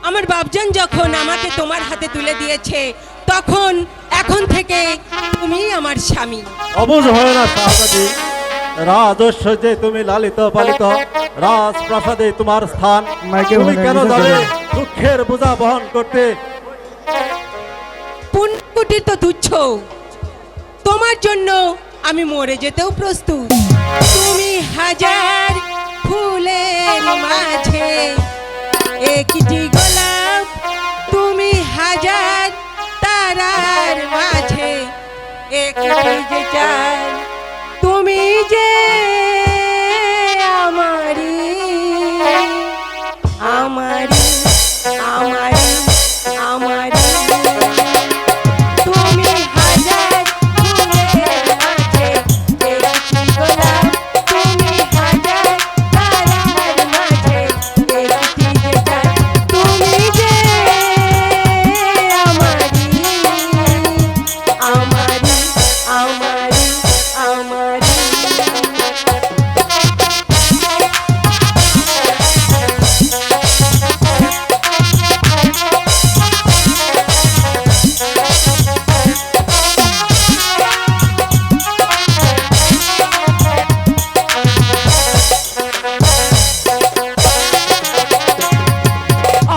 আমার বাপজান যখন আমাকে তোমার হাতে তুলে দিয়েছে তখন এখন থেকে তুমি আমার স্বামী। অবুঝ হয় না শাহজাদি, রাজৈশ্বর্যে তুমি লালিত পালিত, রাজপ্রাসাদে তোমার স্থান। তুমি কেন যাবে দুঃখের বোঝা বহন করতে? পুণ্যকুটির তো তুচ্ছ, তোমার জন্য আমি মরে যেতেও প্রস্তুত। তুমি হাজার ফুলের মাঝে একটি গোলাপ, তুমি হাজার তারার মাঝে একটি যে চাঁদ, তুমি যে আমারি আমারি আমারি আমারি। তুমি হাজার ফুলের মাঝে একটি গোলাপ, তুমি হাজার তারার মাঝে একটি যে চাঁদ, তুমি যে আমারি আমারি আমারি আমারি।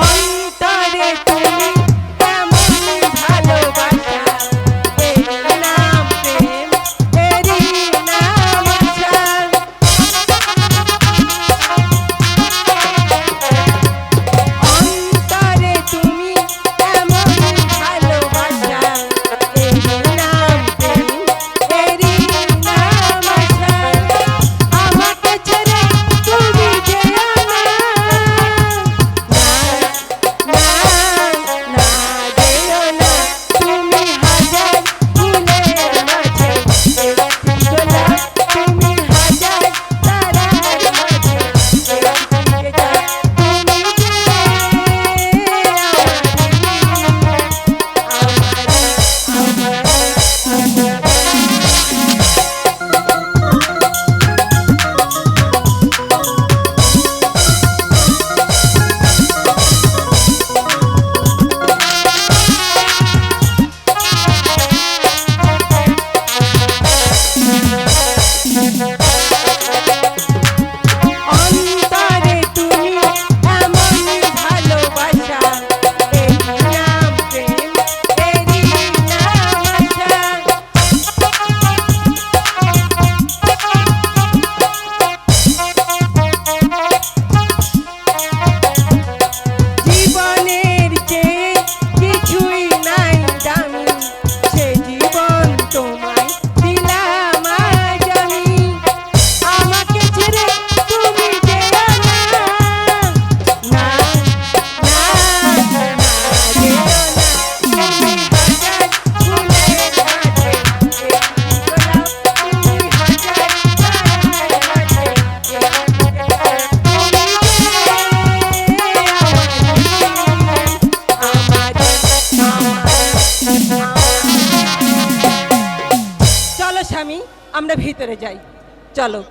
অন্তরে তুমি কেমন ভালোবাসা, এর নাম প্রেম, এরই নাম আশা। অন্তরে তুমি কেমন ভালোবাসা, এর নাম প্রেম, এরই নাম আশা। আমাকে ছেড়ে তুমি যেও না, না না যেও না। তুমি হাজার ফুলের মাঝে একটি গোলাপ, তুমি হাজার তারার মাঝে একটি যে চাঁদ, তুমি যে অন্তরে তুমি এমন ভালোবাসা, এর নাম প্রেম, এরই নাম আশা। জীবনের চেয়ে কিছুই নাই দামি, সে জীবন তোমায় দিলাম আজ আমি। আমাকে ছেড়ে তুমি যেও না, না না না যেও না। তুমি হাজার ফুলের মাঝে একটি গোলাপ, তুমি হাজার তারার মাঝে একটি যে চাঁদ, তুমি যে আমারি আমারি। চলো স্বামী, আমরা ভিতরে যাই, চলো।